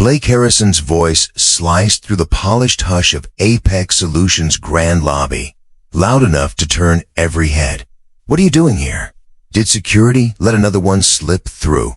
Blake Harrison's voice sliced through the polished hush of Apex Solutions' grand lobby, loud enough to turn every head. "What are you doing here? Did security let another one slip through?"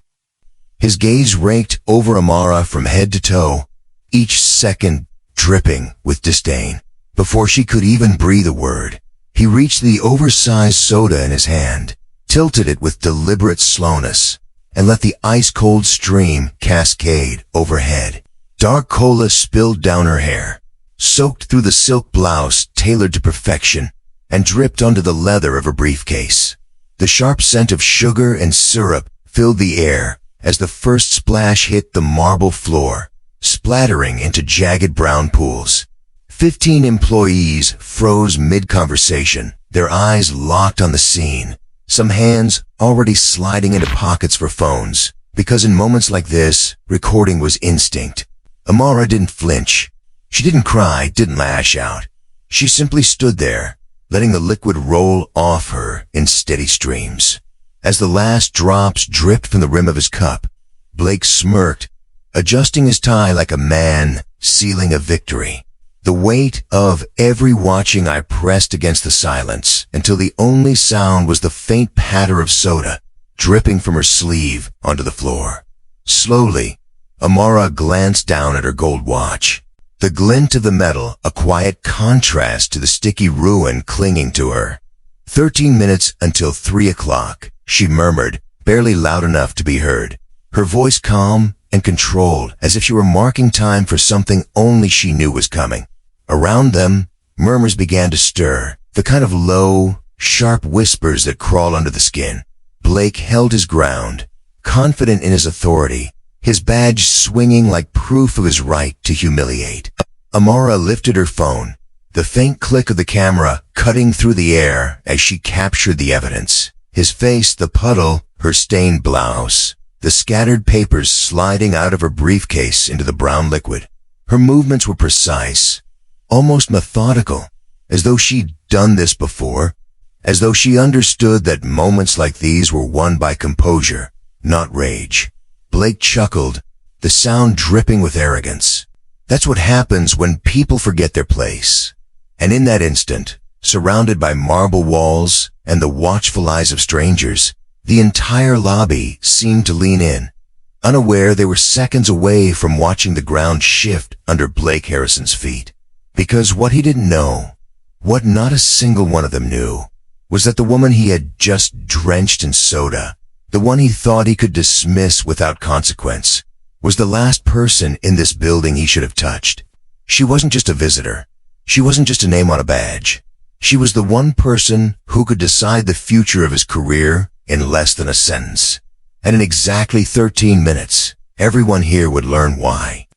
His gaze raked over Amara from head to toe, each second dripping with disdain. Before she could even breathe a word, he reached the oversized soda in his hand, tilted it with deliberate slowness, and let the ice-cold stream cascade overhead. Dark cola spilled down her hair, soaked through the silk blouse tailored to perfection, and dripped onto the leather of her briefcase. The sharp scent of sugar and syrup filled the air as the first splash hit the marble floor, splattering into jagged brown pools. 15 employees froze mid-conversation, their eyes locked on the scene, some hands already sliding into pockets for phones, because in moments like this, recording was instinct. Amara didn't flinch. She didn't cry, didn't lash out. She simply stood there, letting the liquid roll off her in steady streams. As the last drops dripped from the rim of his cup, Blake smirked, adjusting his tie like a man sealing a victory. The weight of every watching eye pressed against the silence until the only sound was the faint patter of soda dripping from her sleeve onto the floor. Slowly, Amara glanced down at her gold watch. The glint of the metal, a quiet contrast to the sticky ruin clinging to her. 13 minutes until 3 o'clock, she murmured, barely loud enough to be heard. Her voice calm and controlled, as if she were marking time for something only she knew was coming. Around them, murmurs began to stir, the kind of low, sharp whispers that crawl under the skin. Blake held his ground, confident in his authority, his badge swinging like proof of his right to humiliate. Amara lifted her phone, the faint click of the camera cutting through the air as she captured the evidence. His face, the puddle, her stained blouse, the scattered papers sliding out of her briefcase into the brown liquid. Her movements were precise, almost methodical, as though she'd done this before, as though she understood that moments like these were won by composure, not rage. Blake chuckled, the sound dripping with arrogance. That's what happens when people forget their place. And in that instant, surrounded by marble walls and the watchful eyes of strangers, the entire lobby seemed to lean in, unaware they were seconds away from watching the ground shift under Blake Harrison's feet. Because what he didn't know, what not a single one of them knew, was that the woman he had just drenched in soda, the one he thought he could dismiss without consequence, was the last person in this building he should have touched. She wasn't just a visitor. She wasn't just a name on a badge. She was the one person who could decide the future of his career in less than a sentence. And in exactly 13 minutes, everyone here would learn why.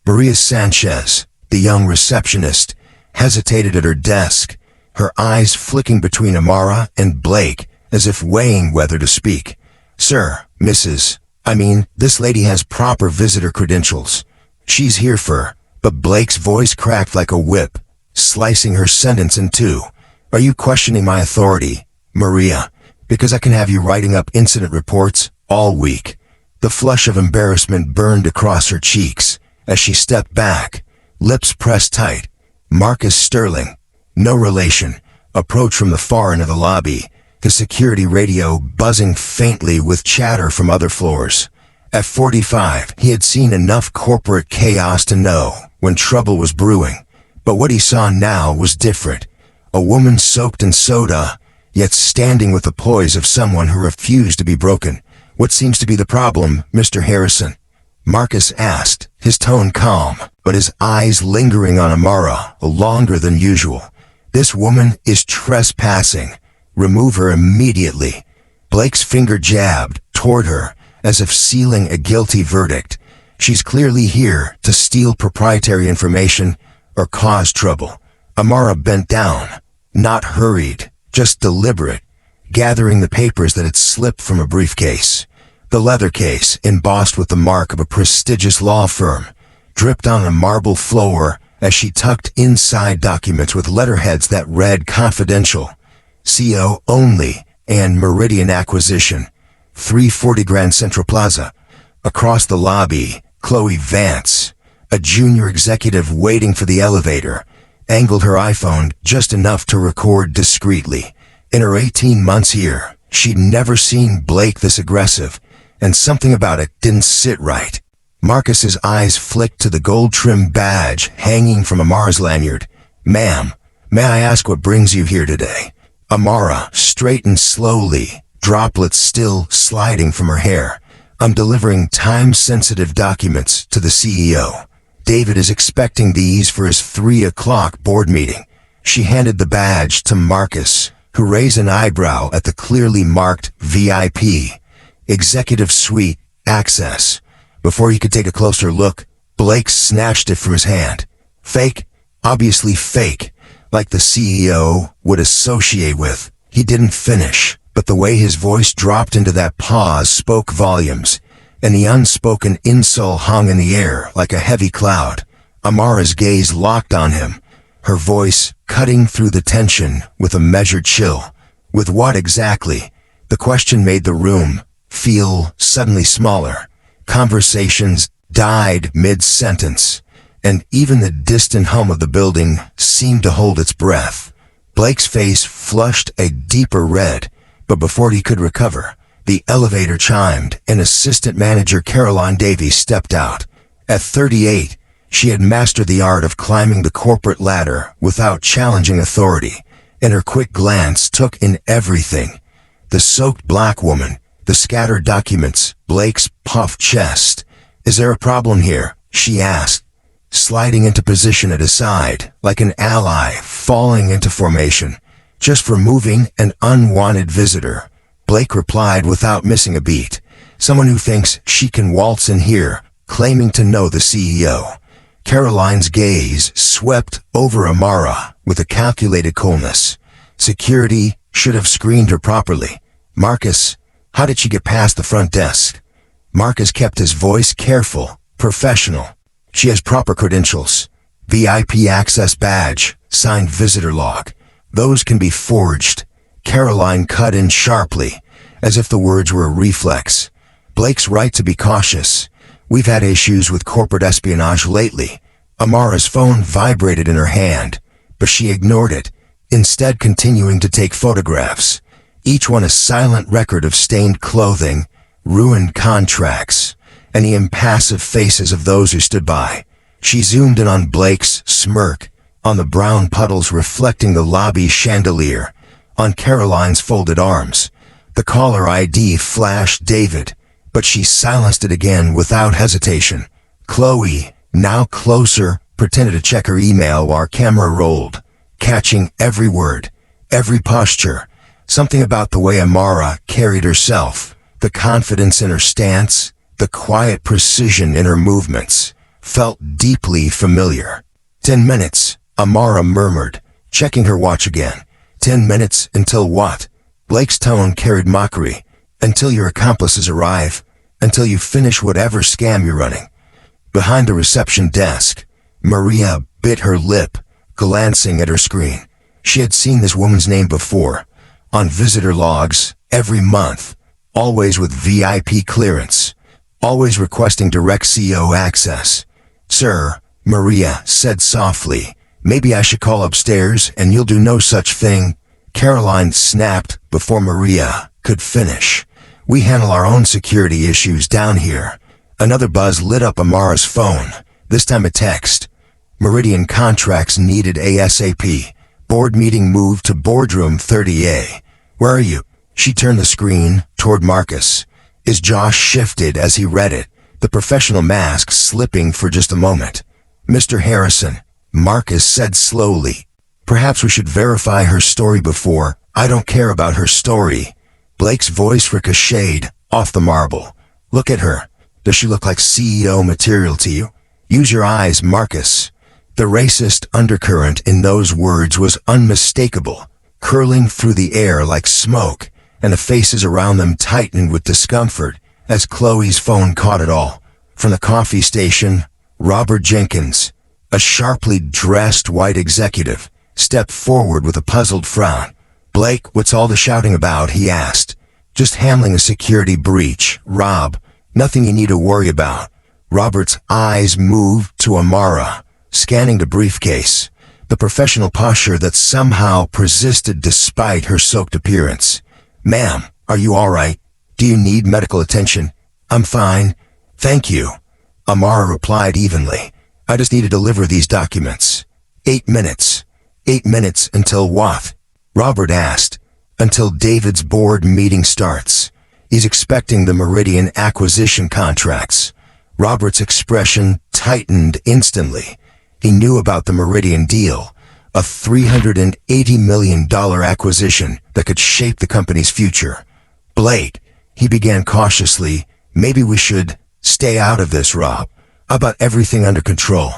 Maria Sanchez, the young receptionist, hesitated at her desk, her eyes flicking between Amara and Blake as if weighing whether to speak. "Sir, this lady has proper visitor credentials. She's here for..." But Blake's voice cracked like a whip, slicing her sentence in two. "Are you questioning my authority, Maria? Because I can have you writing up incident reports all week." The flush of embarrassment burned across her cheeks as she stepped back, lips pressed tight. Marcus Sterling, no relation, approached from the far end of the lobby, the security radio buzzing faintly with chatter from other floors. At 45, he had seen enough corporate chaos to know when trouble was brewing. But what he saw now was different. A woman soaked in soda, yet standing with the poise of someone who refused to be broken. "What seems to be the problem, Mr. Harrison?" Marcus asked, his tone calm, but his eyes lingering on Amara longer than usual. "This woman is trespassing. Remove her immediately." Blake's finger jabbed toward her, as if sealing a guilty verdict. "She's clearly here to steal proprietary information or cause trouble." Amara bent down, not hurried, just deliberate, gathering the papers that had slipped from a briefcase. The leather case, embossed with the mark of a prestigious law firm, dripped on a marble floor as she tucked inside documents with letterheads that read "Confidential," "CO only," and "Meridian Acquisition," 340 Grand Central Plaza. Across the lobby, Chloe Vance, a junior executive waiting for the elevator, angled her iPhone just enough to record discreetly. In her 18 months here, she'd never seen Blake this aggressive, and something about it didn't sit right. Marcus's eyes flicked to the gold-trimmed badge hanging from Amara's lanyard. "Ma'am, may I ask what brings you here today?" Amara straightened slowly, droplets still sliding from her hair. "I'm delivering time-sensitive documents to the CEO. David is expecting these for his 3 o'clock board meeting." She handed the badge to Marcus, who raised an eyebrow at the clearly marked VIP, Executive Suite Access. Before he could take a closer look, Blake snatched it from his hand. "Fake? Obviously fake, like the CEO would associate with." He didn't finish, but the way his voice dropped into that pause spoke volumes, and the unspoken insult hung in the air like a heavy cloud. Amara's gaze locked on him, her voice cutting through the tension with a measured chill. With what exactly? The question made the room feel suddenly smaller. Conversations died mid-sentence, and even the distant hum of the building seemed to hold its breath. Blake's face flushed a deeper red, but before he could recover, the elevator chimed and Assistant Manager Caroline Davies stepped out. At 38, she had mastered the art of climbing the corporate ladder without challenging authority, and her quick glance took in everything. The soaked black woman, the scattered documents, Blake's puffed chest. "Is there a problem here?" she asked, sliding into position at his side, like an ally falling into formation. "Just removing an unwanted visitor," Blake replied without missing a beat. "Someone who thinks she can waltz in here, claiming to know the CEO." Caroline's gaze swept over Amara with a calculated coolness. Security should have screened her properly. "Marcus, how did she get past the front desk?" Marcus kept his voice careful, professional. "She has proper credentials. VIP access badge, signed visitor log. Those can be forged." Caroline cut in sharply, as if the words were a reflex. "Blake's right to be cautious. We've had issues with corporate espionage lately." Amara's phone vibrated in her hand, but she ignored it, instead continuing to take photographs, each one a silent record of stained clothing, ruined contracts, and the impassive faces of those who stood by. She zoomed in on Blake's smirk, on the brown puddles reflecting the lobby chandelier, on Caroline's folded arms. The caller ID flashed David, but she silenced it again without hesitation. Chloe, now closer, pretended to check her email while her camera rolled, catching every word, every posture. Something about the way Amara carried herself, the confidence in her stance, the quiet precision in her movements, felt deeply familiar. 10 minutes, Amara murmured, checking her watch again. 10 minutes until what? Blake's tone carried mockery. Until your accomplices arrive. Until you finish whatever scam you're running. Behind the reception desk, Maria bit her lip, glancing at her screen. She had seen this woman's name before, on visitor logs, every month, always with VIP clearance, always requesting direct CEO access. "Sir," Maria said softly, "maybe I should call upstairs and you'll do no such thing." Caroline snapped before Maria could finish. "We handle our own security issues down here." Another buzz lit up Amara's phone, this time a text. "Meridian contracts needed ASAP. Board meeting moved to Boardroom 30A. Where are you?" She turned the screen toward Marcus. His jaw shifted as he read it, the professional mask slipping for just a moment. "Mr. Harrison," Marcus said slowly, "perhaps we should verify her story before." "I don't care about her story." Blake's voice ricocheted off the marble. "Look at her. Does she look like CEO material to you? Use your eyes, Marcus." The racist undercurrent in those words was unmistakable, curling through the air like smoke, and the faces around them tightened with discomfort as Chloe's phone caught it all. From the coffee station, Robert Jenkins, a sharply dressed white executive, stepped forward with a puzzled frown. "Blake, what's all the shouting about?" he asked. "Just handling a security breach, Rob. Nothing you need to worry about." Robert's eyes moved to Amara, scanning the briefcase, the professional posture that somehow persisted despite her soaked appearance. "Ma'am, are you all right? Do you need medical attention?" "I'm fine, thank you," Amara replied evenly. "I just need to deliver these documents." 8 minutes. 8 minutes until what?" Robert asked. "Until David's board meeting starts. He's expecting the Meridian acquisition contracts." Robert's expression tightened instantly. He knew about the Meridian deal, a $380 million acquisition that could shape the company's future. "Blake," he began cautiously, "maybe we should stay out of this, Rob. I've got everything under control."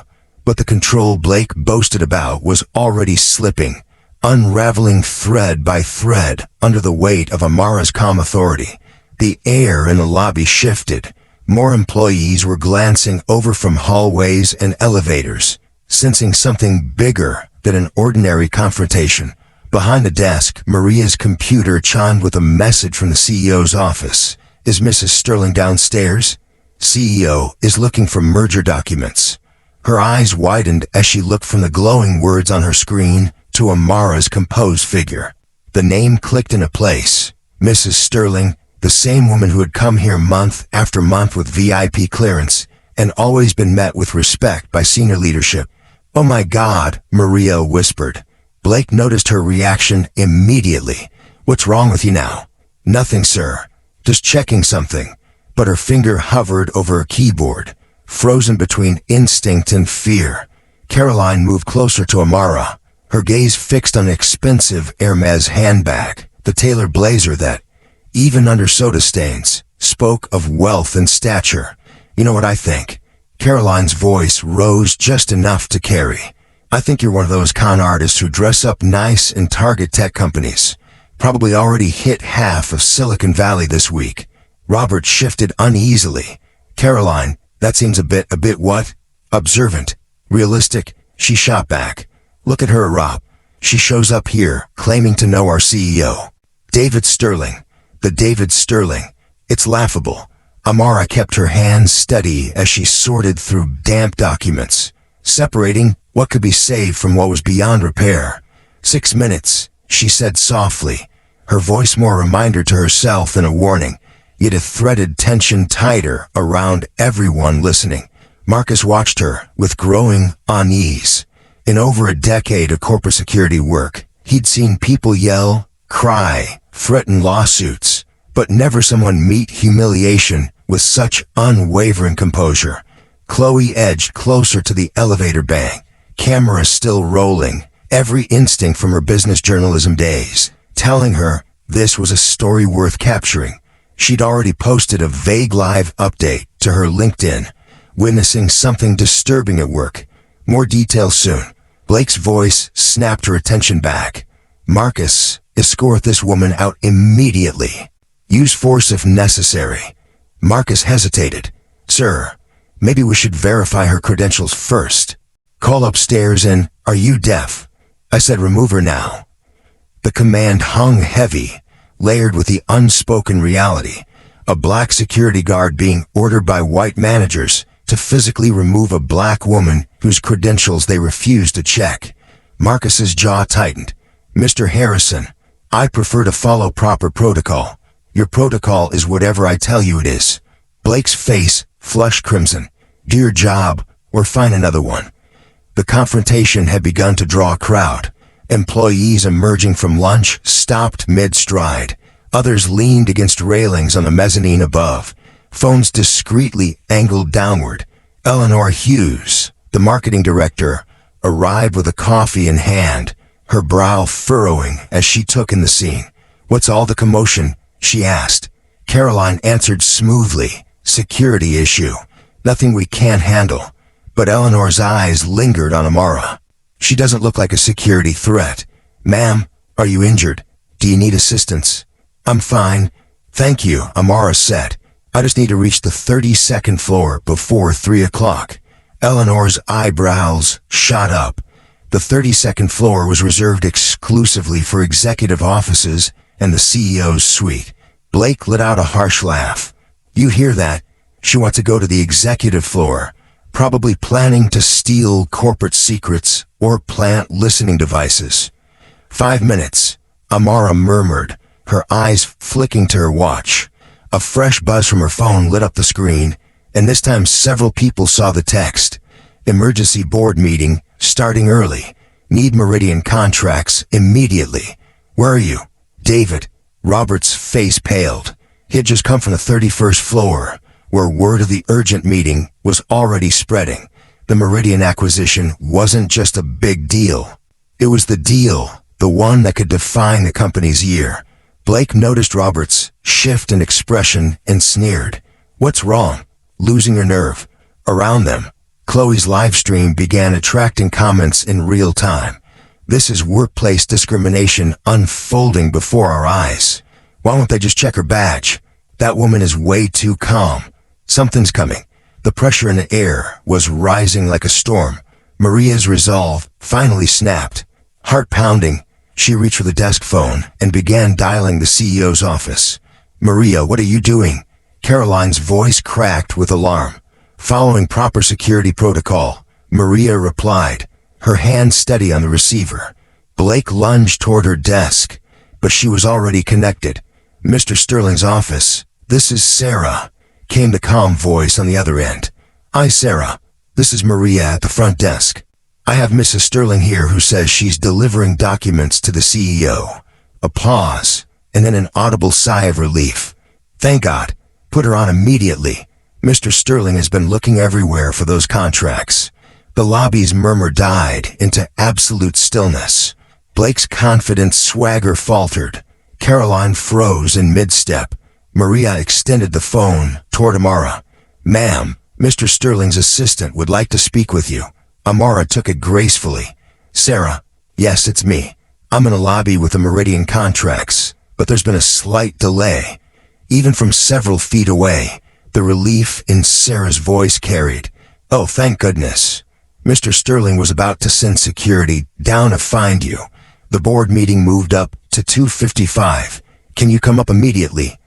But the control Blake boasted about was already slipping, unraveling thread by thread under the weight of Amara's calm authority. The air in the lobby shifted. More employees were glancing over from hallways and elevators, sensing something bigger than an ordinary confrontation. Behind the desk, Maria's computer chimed with a message from the CEO's office. "Is Mrs. Sterling downstairs? CEO is looking for merger documents." Her eyes widened as she looked from the glowing words on her screen to Amara's composed figure. The name clicked into place. Mrs. Sterling, the same woman who had come here month after month with VIP clearance and always been met with respect by senior leadership. "Oh my God," Maria whispered. Blake noticed her reaction immediately. "What's wrong with you now?" "Nothing, sir. Just checking something." But her finger hovered over a keyboard, frozen between instinct and fear. Caroline moved closer to Amara, her gaze fixed on an expensive Hermes handbag, the tailored blazer that, even under soda stains, spoke of wealth and stature. "You know what I think?" Caroline's voice rose just enough to carry. "I think you're one of those con artists who dress up nice and target tech companies. Probably already hit half of Silicon Valley this week." Robert shifted uneasily. "Caroline, that seems a bit what? Observant. Realistic," she shot back. "Look at her, Rob. She shows up here, claiming to know our CEO. David Sterling. The David Sterling. It's laughable." Amara kept her hands steady as she sorted through damp documents, separating what could be saved from what was beyond repair. 6 minutes, she said softly, her voice more a reminder to herself than a warning, yet it threaded tension tighter around everyone listening. Marcus watched her with growing unease. In over a decade of corporate security work, he'd seen people yell, cry, threaten lawsuits, but never someone meet humiliation with such unwavering composure. Chloe edged closer to the elevator bang, camera still rolling, every instinct from her business journalism days, telling her this was a story worth capturing. She'd already posted a vague live update to her LinkedIn, witnessing something disturbing at work. More details soon. Blake's voice snapped her attention back. "Marcus, escort this woman out immediately. Use force if necessary." Marcus hesitated. "Sir, maybe we should verify her credentials first." "Call upstairs and, are you deaf?" I said, "Remove her now." The command hung heavy, layered with the unspoken reality. A black security guard being ordered by white managers to physically remove a black woman whose credentials they refused to check. Marcus's jaw tightened. "Mr. Harrison, I prefer to follow proper protocol. Your protocol is whatever I tell you it is." Blake's face flushed crimson. "Do your job, or find another one." The confrontation had begun to draw a crowd. Employees emerging from lunch stopped mid-stride. Others leaned against railings on the mezzanine above, phones discreetly angled downward. Eleanor Hughes, the marketing director, arrived with a coffee in hand, her brow furrowing as she took in the scene. "What's all the commotion?" she asked. Caroline answered smoothly, "Security issue. Nothing we can't handle." But Eleanor's eyes lingered on Amara. "She doesn't look like a security threat." "Ma'am, are you injured? Do you need assistance?" "I'm fine, thank you," Amara said. "I just need to reach the 32nd floor before 3 o'clock. Eleanor's eyebrows shot up. The 32nd floor was reserved exclusively for executive offices and the CEO's suite. Blake let out a harsh laugh. "You hear that? She wants to go to the executive floor, probably planning to steal corporate secrets or plant listening devices. 5 minutes, Amara murmured, her eyes flicking to her watch. A fresh buzz from her phone lit up the screen, and this time several people saw the text. Emergency board meeting, starting early. Need Meridian contracts immediately. Where are you? David. Robert's face paled. He had just come from the 31st floor, where word of the urgent meeting was already spreading. The Meridian acquisition wasn't just a big deal. It was the deal, the one that could define the company's year. Blake noticed Robert's shift in expression and sneered. What's wrong? Losing your nerve? Around them, Chloe's live stream began attracting comments in real time. This is workplace discrimination unfolding before our eyes. Why won't they just check her badge? That woman is way too calm. Something's coming. The pressure in the air was rising like a storm. Maria's resolve finally snapped. Heart pounding, she reached for the desk phone and began dialing the CEO's office. Maria, what are you doing? Caroline's voice cracked with alarm. Following proper security protocol, Maria replied, her hand steady on the receiver. Blake lunged toward her desk, but she was already connected. Mr. Sterling's office. This is Sarah, came the calm voice on the other end. Hi, Sarah. This is Maria at the front desk. I have Mrs. Sterling here who says she's delivering documents to the CEO. A pause, and then an audible sigh of relief. Thank God. Put her on immediately. Mr. Sterling has been looking everywhere for those contracts. The lobby's murmur died into absolute stillness. Blake's confident swagger faltered. Caroline froze in mid-step. Maria extended the phone toward Amara. Ma'am, Mr. Sterling's assistant would like to speak with you. Amara took it gracefully. Sarah, yes, it's me. I'm in a lobby with the Meridian contracts, but there's been a slight delay. Even from several feet away, the relief in Sarah's voice carried. Oh, thank goodness. Mr. Sterling was about to send security down to find you. The board meeting moved up to 2:55. Can you come up immediately?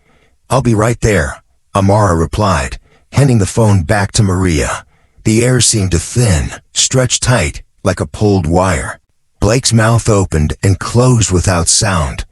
I'll be right there, Amara replied, handing the phone back to Maria. The air seemed to thin, stretch tight, like a pulled wire. Blake's mouth opened and closed without sound.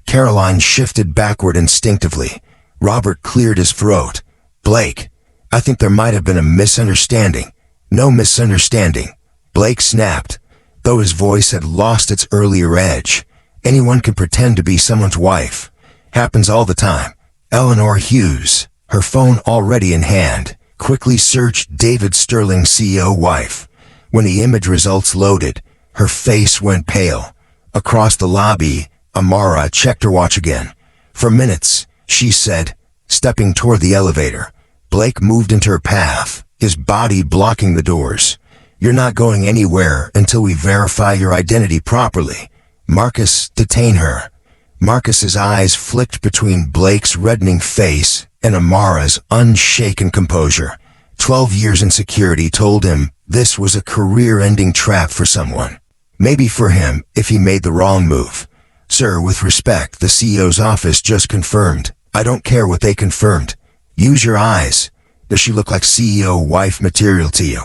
Caroline shifted backward instinctively. Robert cleared his throat. Blake, I think there might have been a misunderstanding. No misunderstanding. Blake snapped, though his voice had lost its earlier edge. Anyone can pretend to be someone's wife. Happens all the time. Eleanor Hughes, her phone already in hand, quickly searched David Sterling's CEO wife. When the image results loaded, her face went pale. Across the lobby, Amara checked her watch again. For minutes, she said, stepping toward the elevator. Blake moved into her path, his body blocking the doors. You're not going anywhere until we verify your identity properly. Marcus, detain her. Marcus's eyes flicked between Blake's reddening face and Amara's unshaken composure. 12 years in security told him this was a career-ending trap for someone. Maybe for him if he made the wrong move. Sir, with respect, the CEO's office just confirmed. I don't care what they confirmed. Use your eyes. Does she look like CEO wife material to you?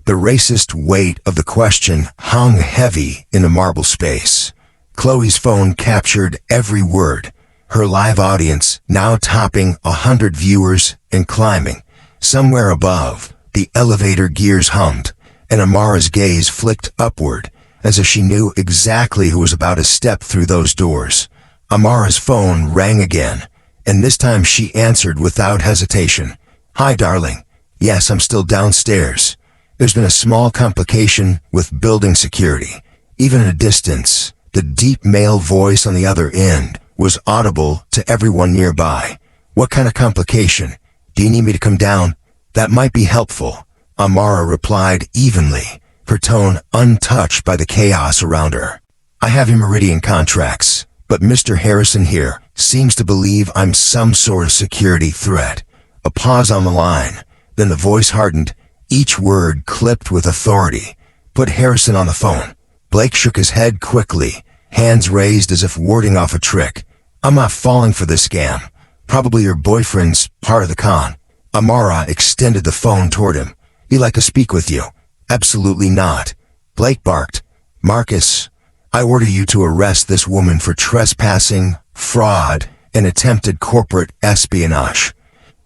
The racist weight of the question hung heavy in the marble space. Chloe's phone captured every word. Her live audience now topping 100 viewers and climbing. Somewhere above, the elevator gears hummed, and Amara's gaze flicked upward, as if she knew exactly who was about to step through those doors. Amara's phone rang again, and this time she answered without hesitation. Hi, darling. Yes, I'm still downstairs. There's been a small complication with building security. Even at a distance, the deep male voice on the other end was audible to everyone nearby. What kind of complication? Do you need me to come down? That might be helpful, Amara replied evenly, her tone untouched by the chaos around her. I have your Meridian contracts, but Mr. Harrison here seems to believe I'm some sort of security threat. A pause on the line, then the voice hardened, each word clipped with authority. Put Harrison on the phone. Blake shook his head quickly, hands raised as if warding off a trick. I'm not falling for this scam. Probably your boyfriend's part of the con. Amara extended the phone toward him. "He'd like to speak with you." "Absolutely not." Blake barked. "Marcus, I order you to arrest this woman for trespassing, fraud, and attempted corporate espionage."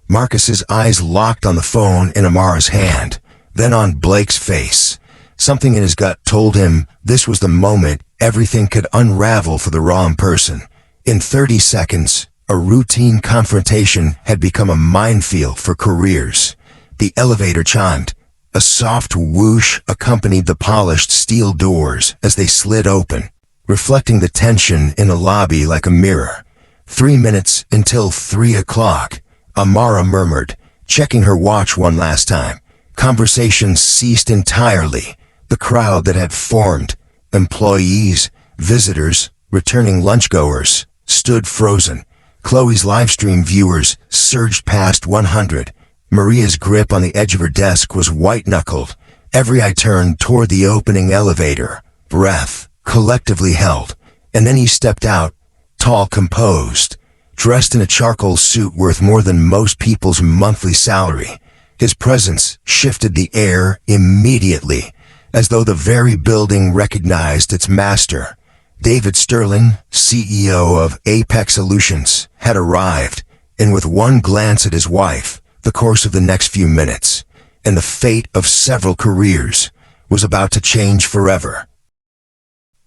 Marcus's eyes locked on the phone in Amara's hand, then on Blake's face. Something in his gut told him this was the moment everything could unravel for the wrong person. In 30 seconds, a routine confrontation had become a minefield for careers. The elevator chimed. A soft whoosh accompanied the polished steel doors as they slid open, reflecting the tension in the lobby like a mirror. 3 minutes until 3 o'clock, Amara murmured, checking her watch one last time. Conversations ceased entirely. The crowd that had formed, employees, visitors, returning lunchgoers, stood frozen. Chloe's livestream viewers surged past 100. Maria's grip on the edge of her desk was white-knuckled. Every eye turned toward the opening elevator, breath collectively held. And then he stepped out, tall, composed, dressed in a charcoal suit worth more than most people's monthly salary. His presence shifted the air immediately, as though the very building recognized its master. David Sterling, CEO of Apex Solutions, had arrived, and with one glance at his wife, the course of the next few minutes, and the fate of several careers, was about to change forever.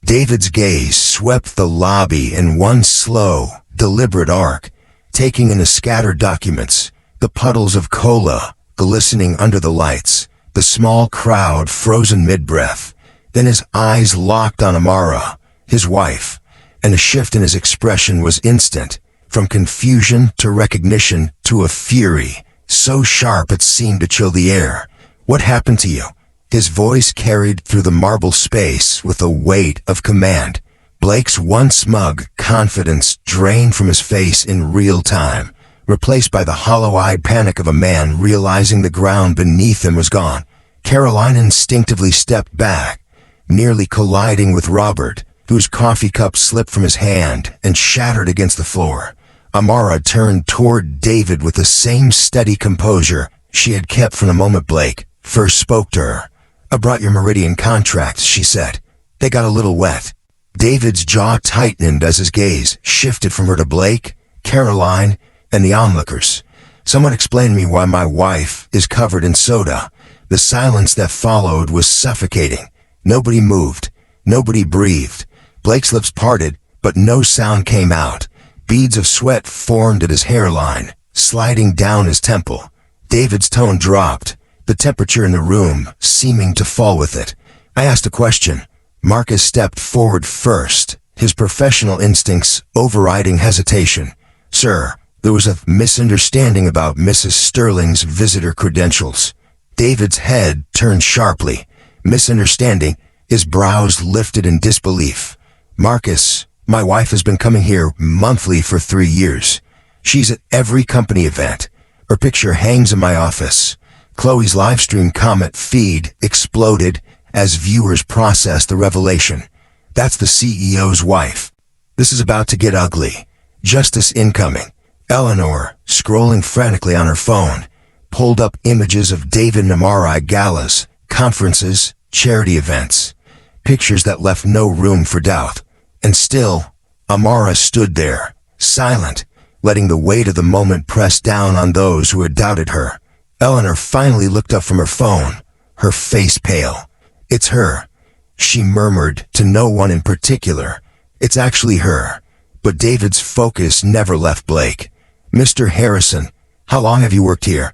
David's gaze swept the lobby in one slow, deliberate arc, taking in the scattered documents, the puddles of cola glistening under the lights, the small crowd frozen mid-breath. Then his eyes locked on Amara, his wife, and the shift in his expression was instant, from confusion to recognition to a fury, so sharp it seemed to chill the air. "What happened to you?" His voice carried through the marble space with the weight of command. Blake's once smug confidence drained from his face in real time, replaced by the hollow-eyed panic of a man realizing the ground beneath him was gone. Caroline instinctively stepped back, nearly colliding with Robert, whose coffee cup slipped from his hand and shattered against the floor. Amara turned toward David with the same steady composure she had kept from the moment Blake first spoke to her. "I brought your Meridian contracts," she said. "They got a little wet." David's jaw tightened as his gaze shifted from her to Blake, Caroline, and the onlookers. "Someone explain to me why my wife is covered in soda." The silence that followed was suffocating. Nobody moved. Nobody breathed. Blake's lips parted, but no sound came out. Beads of sweat formed at his hairline, sliding down his temple. David's tone dropped, the temperature in the room seeming to fall with it. "I asked a question." Marcus stepped forward first, his professional instincts overriding hesitation. "Sir, there was a misunderstanding about Mrs. Sterling's visitor credentials." David's head turned sharply. "Misunderstanding?" His brows lifted in disbelief. "Marcus, my wife has been coming here monthly for 3 years. She's at every company event. Her picture hangs in my office." Chloe's livestream comment feed exploded as viewers processed the revelation. "That's the CEO's wife. This is about to get ugly." Justice incoming. Eleanor, scrolling frantically on her phone, pulled up images of David and Amara at galas, conferences, charity events. Pictures that left no room for doubt. And still, Amara stood there, silent, letting the weight of the moment press down on those who had doubted her. Eleanor finally looked up from her phone, her face pale. "It's her," she murmured to no one in particular. "It's actually her." But David's focus never left Blake. "Mr. Harrison, how long have you worked here?"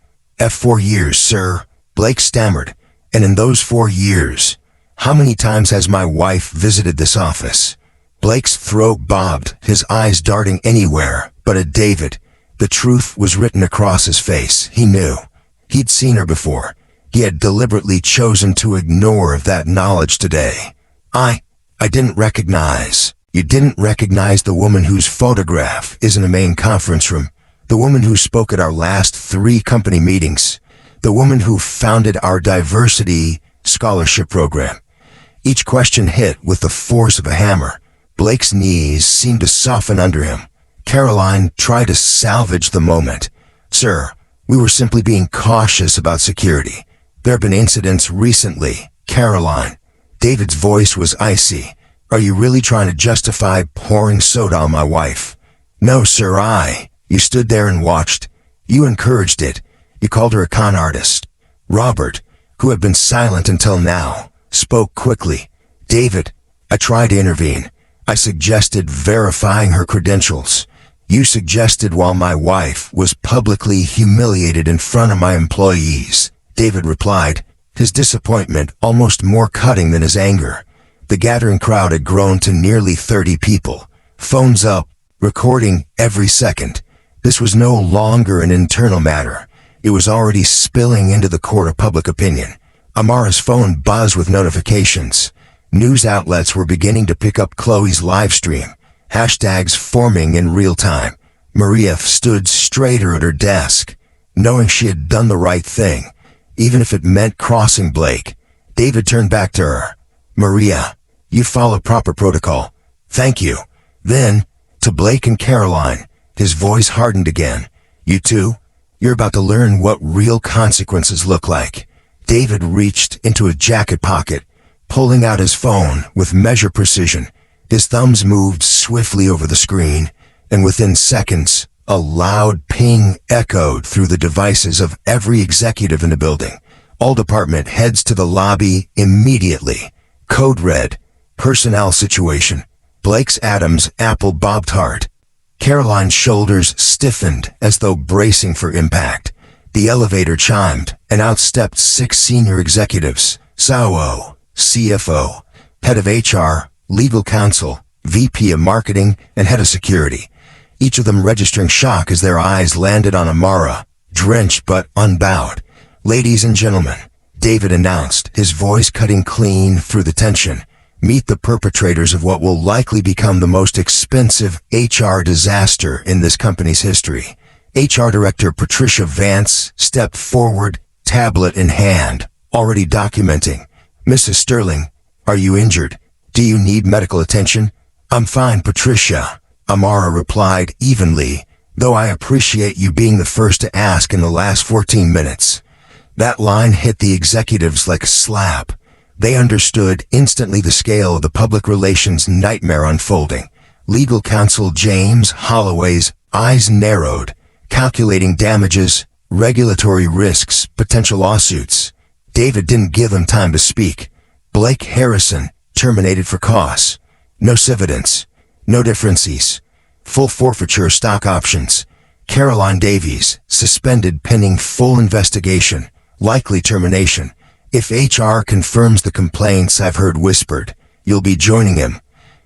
"4 years, sir," Blake stammered. "And in those 4 years, how many times has my wife visited this office?" Blake's throat bobbed, his eyes darting anywhere but at David. The truth was written across his face. He knew. He'd seen her before. He had deliberately chosen to ignore that knowledge today. I didn't recognize. You didn't recognize the woman whose photograph is in the main conference room. The woman who spoke at our last 3 company meetings. The woman who founded our diversity scholarship program. Each question hit with the force of a hammer. Blake's knees seemed to soften under him. Caroline tried to salvage the moment. "Sir, We were simply being cautious about security. There have been incidents recently. Caroline. David's voice was icy. Are you really trying to justify pouring soda on my wife? No, sir, You stood there and watched. You encouraged it. You called her a con artist. Robert, who had been silent until now, spoke quickly. David, I tried to intervene. I suggested verifying her credentials. You suggested while my wife was publicly humiliated in front of my employees. David replied, his disappointment almost more cutting than his anger. The gathering crowd had grown to nearly 30 people. Phones up, recording every second. This was no longer an internal matter. It was already spilling into the court of public opinion. Amara's phone buzzed with notifications. News outlets were beginning to pick up Chloe's live stream. Hashtags forming in real time. Maria stood straighter at her desk, knowing she had done the right thing, even if it meant crossing Blake. David turned back to her. Maria, you follow proper protocol. Thank you. Then, to Blake and Caroline, his voice hardened again. You two, you're about to learn what real consequences look like. David reached into his jacket pocket, pulling out his phone with measure precision. His thumbs moved swiftly over the screen, and within seconds, a loud ping echoed through the devices of every executive in the building. All department heads to the lobby immediately. Code red. Personnel situation. Blake's Adams apple bob tart. Caroline's shoulders stiffened as though bracing for impact. The elevator chimed, and out stepped 6 senior executives. Sao, CFO, head of HR, legal counsel, VP of marketing, and head of security. Each of them registering shock as their eyes landed on Amara, drenched but unbowed. Ladies and gentlemen, David announced, his voice cutting clean through the tension. Meet the perpetrators of what will likely become the most expensive HR disaster in this company's history. HR Director Patricia Vance stepped forward, tablet in hand, already documenting. Mrs. Sterling, are you injured? Do you need medical attention? I'm fine, Patricia, Amara replied evenly, though I appreciate you being the first to ask in the last 14 minutes. That line hit the executives like a slap. They understood instantly the scale of the public relations nightmare unfolding. Legal counsel James Holloway's eyes narrowed, calculating damages, regulatory risks, potential lawsuits. David didn't give them time to speak. Blake Harrison, terminated for cause. No evidence. No differences. Full forfeiture stock options. Caroline Davies, suspended pending full investigation. Likely termination. If HR confirms the complaints I've heard whispered, you'll be joining him.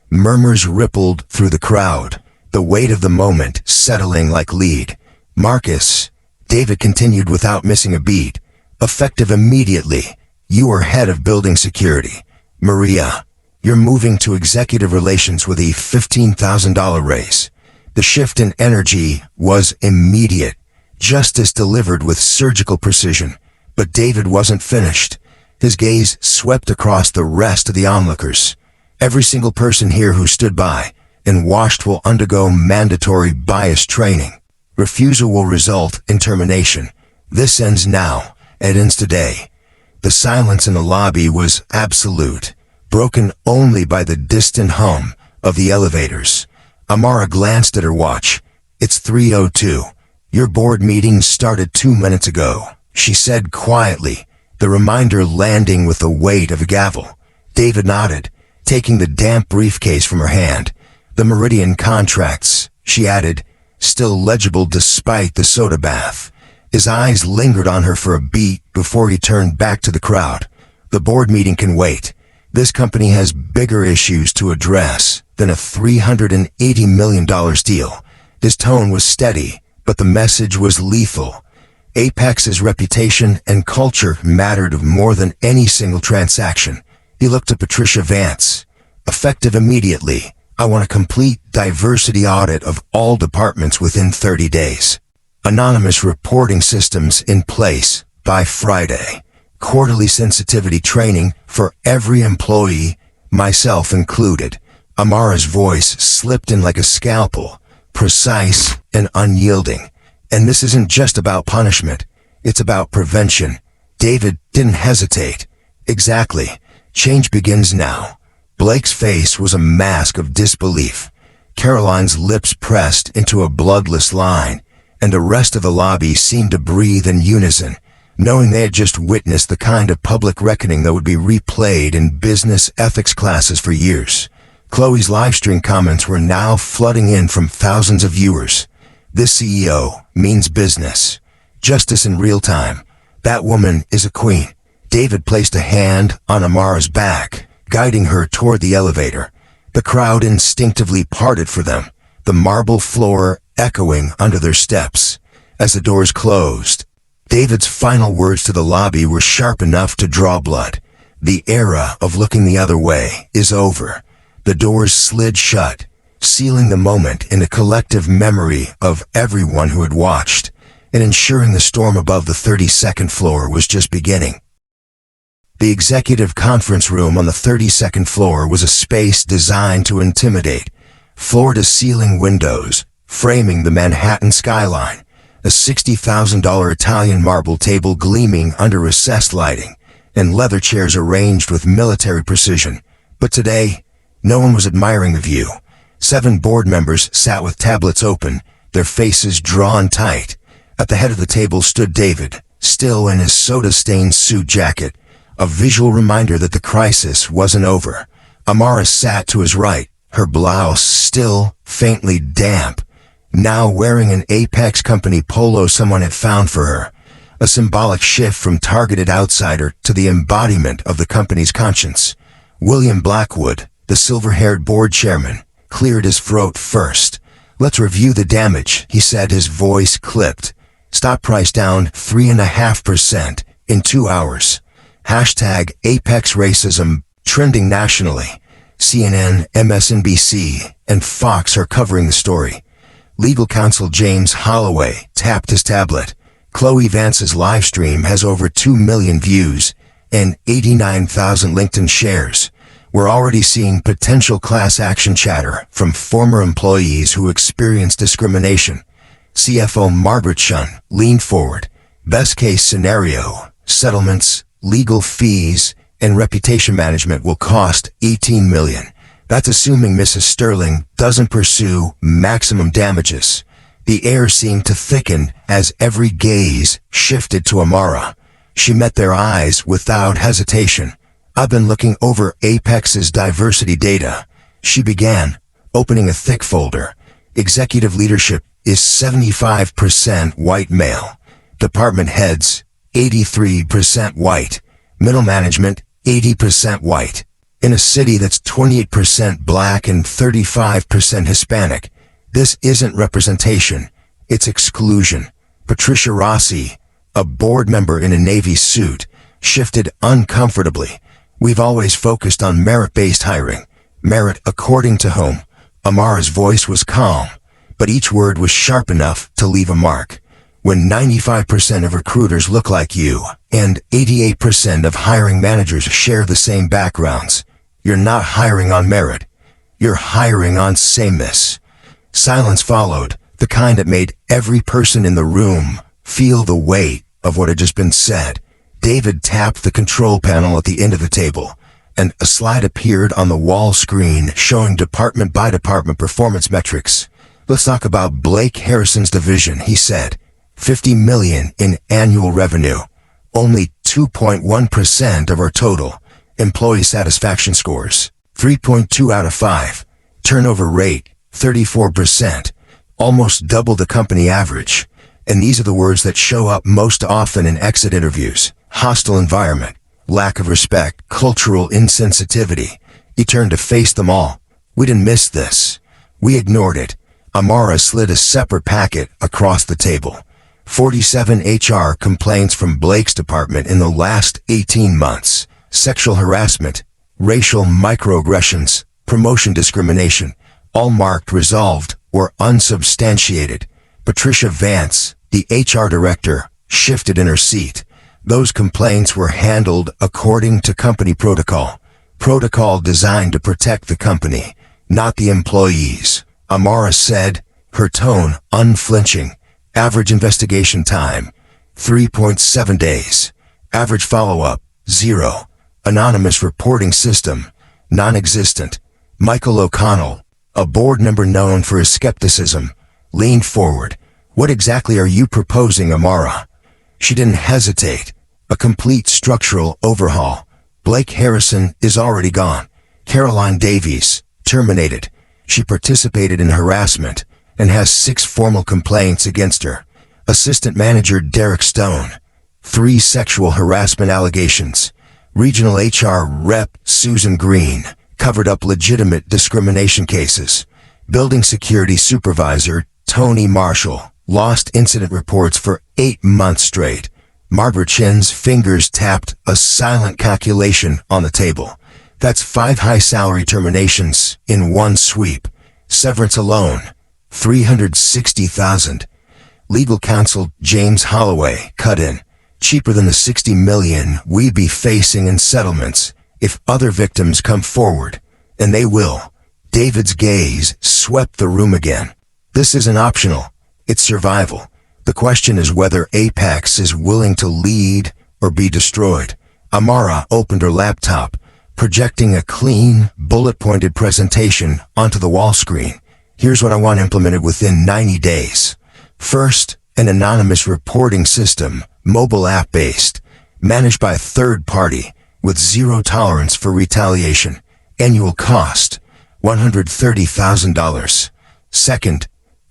Murmurs rippled through the crowd, the weight of the moment settling like lead. Marcus, David continued without missing a beat. Effective immediately. You are head of building security. Maria, you're moving to executive relations with a $15,000 raise. The shift in energy was immediate. Justice delivered with surgical precision. But David wasn't finished. His gaze swept across the rest of the onlookers. Every single person here who stood by and watched will undergo mandatory bias training. Refusal will result in termination. This ends now. It ends today. The silence in the lobby was absolute, broken only by the distant hum of the elevators. Amara glanced at her watch. It's 3:02. Your board meeting started 2 minutes ago, she said quietly, the reminder landing with the weight of a gavel. David nodded, taking the damp briefcase from her hand. The Meridian contracts, she added, still legible despite the soda bath. His eyes lingered on her for a beat before he turned back to the crowd. The board meeting can wait. This company has bigger issues to address than a $380 million deal. His tone was steady, but the message was lethal. Apex's reputation and culture mattered more than any single transaction. He looked at Patricia Vance. Effective immediately, I want a complete diversity audit of all departments within 30 days. Anonymous reporting systems in place by Friday. Quarterly sensitivity training for every employee, myself included. Amara's voice slipped in like a scalpel, precise and unyielding. And this isn't just about punishment. It's about prevention. David didn't hesitate. Exactly. Change begins now. Blake's face was a mask of disbelief. Caroline's lips pressed into a bloodless line, and the rest of the lobby seemed to breathe in unison, knowing they had just witnessed the kind of public reckoning that would be replayed in business ethics classes for years. Chloe's livestream comments were now flooding in from thousands of viewers. This CEO means business. Justice in real time. That woman is a queen. David placed a hand on Amara's back, guiding her toward the elevator. The crowd instinctively parted for them, the marble floor echoing under their steps. As the doors closed, David's final words to the lobby were sharp enough to draw blood. The era of looking the other way is over. The doors slid shut, sealing the moment in the collective memory of everyone who had watched, and ensuring the storm above the 32nd floor was just beginning. The executive conference room on the 32nd floor was a space designed to intimidate. Floor-to-ceiling windows, framing the Manhattan skyline. A $60,000 Italian marble table gleaming under recessed lighting, and leather chairs arranged with military precision. But today, no one was admiring the view. 7 board members sat with tablets open, their faces drawn tight. At the head of the table stood David, still in his soda-stained suit jacket, a visual reminder that the crisis wasn't over. Amara sat to his right, her blouse still faintly damp, now wearing an Apex Company polo someone had found for her. A symbolic shift from targeted outsider to the embodiment of the company's conscience. William Blackwood, the silver-haired board chairman, cleared his throat first. "Let's review the damage," he said, his voice clipped. "Stock price down 3.5% in 2 hours. Hashtag Apex Racism trending nationally. CNN, MSNBC, and Fox are covering the story." Legal counsel James Holloway tapped his tablet. Chloe Vance's live stream has over 2 million views and 89,000 LinkedIn shares. We're already seeing potential class action chatter from former employees who experienced discrimination. CFO Margaret Shun leaned forward. "Best case scenario, settlements, legal fees, and reputation management will cost $18 million. That's assuming Mrs. Sterling doesn't pursue maximum damages." The air seemed to thicken as every gaze shifted to Amara. She met their eyes without hesitation. "I've been looking over Apex's diversity data," she began, opening a thick folder. "Executive leadership is 75% white male. Department heads, 83% white. Middle management, 80% white. In a city that's 28% black and 35% Hispanic. This isn't representation, it's exclusion." Patricia Rossi, a board member in a Navy suit, shifted uncomfortably. "We've always focused on merit-based hiring. Merit according to whom?" Amara's voice was calm, but each word was sharp enough to leave a mark. "When 95% of recruiters look like you, and 88% of hiring managers share the same backgrounds, you're not hiring on merit. You're hiring on sameness." Silence followed, the kind that made every person in the room feel the weight of what had just been said. David tapped the control panel at the end of the table, and a slide appeared on the wall screen showing department-by-department performance metrics. "Let's talk about Blake Harrison's division," he said. $50 million in annual revenue. Only 2.1% of our total. Employee satisfaction scores, 3.2 out of 5. Turnover rate, 34%. Almost double the company average. And these are the words that show up most often in exit interviews. Hostile environment, lack of respect, cultural insensitivity. He turned to face them all. "We didn't miss this. We ignored it." Amara slid a separate packet across the table. 47 HR complaints from Blake's department in the last 18 months. Sexual harassment, racial microaggressions, promotion discrimination, all marked resolved or unsubstantiated. Patricia Vance, the HR director, shifted in her seat. Those complaints were handled according to company protocol. Protocol designed to protect the company, not the employees. Amara said, her tone unflinching. Average investigation time, 3.7 days. Average follow-up, 0. Anonymous reporting system, non-existent. Michael O'Connell, a board member known for his skepticism, leaned forward. What exactly are you proposing, Amara? She didn't hesitate. A complete structural overhaul. Blake Harrison is already gone. Caroline Davies, terminated. She participated in harassment and has 6 formal complaints against her. Assistant Manager Derek Stone, 3 sexual harassment allegations. Regional HR Rep Susan Green covered up legitimate discrimination cases. Building Security Supervisor Tony Marshall lost incident reports for 8 months straight. Margaret Chin's fingers tapped a silent calculation on the table. That's 5 high salary terminations in one sweep. Severance alone, $360,000. Legal counsel James Holloway cut in. Cheaper than the $60 million we'd be facing in settlements if other victims come forward. And they will. David's gaze swept the room again. This isn't optional. It's survival. The question is whether Apex is willing to lead or be destroyed. Amara opened her laptop, projecting a clean, bullet-pointed presentation onto the wall screen. Here's what I want implemented within 90 days. First, an anonymous reporting system, mobile app-based, managed by a third party, with 0 tolerance for retaliation. Annual cost, $130,000. Second,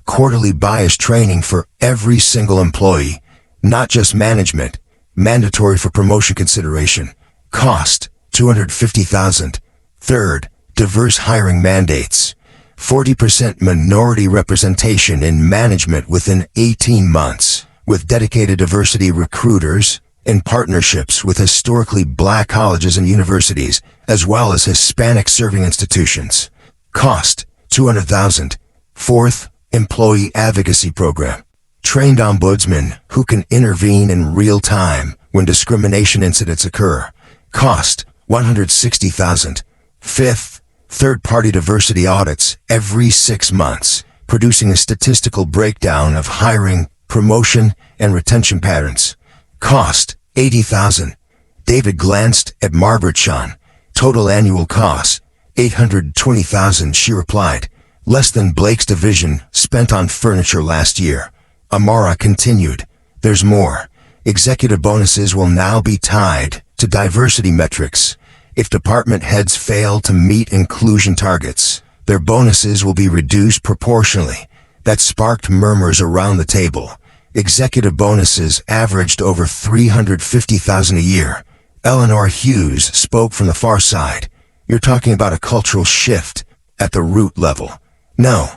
quarterly bias training for every single employee, not just management, mandatory for promotion consideration. Cost, $250,000. Third, diverse hiring mandates. 40% minority representation in management within 18 months, with dedicated diversity recruiters and partnerships with historically black colleges and universities, as well as Hispanic serving institutions. Cost, $200,000. Fourth, employee advocacy program. Trained ombudsmen who can intervene in real time when discrimination incidents occur. Cost, $160,000. Fifth, third-party diversity audits every 6 months, producing a statistical breakdown of hiring, promotion, and retention patterns. Cost, $80,000. David glanced at Margaret Chan. Total annual cost, $820,000, she replied. Less than Blake's division spent on furniture last year. Amara continued. There's more. Executive bonuses will now be tied to diversity metrics. If department heads fail to meet inclusion targets, their bonuses will be reduced proportionally. That sparked murmurs around the table. Executive bonuses averaged over $350,000 a year. Eleanor Hughes spoke from the far side. You're talking about a cultural shift at the root level. No,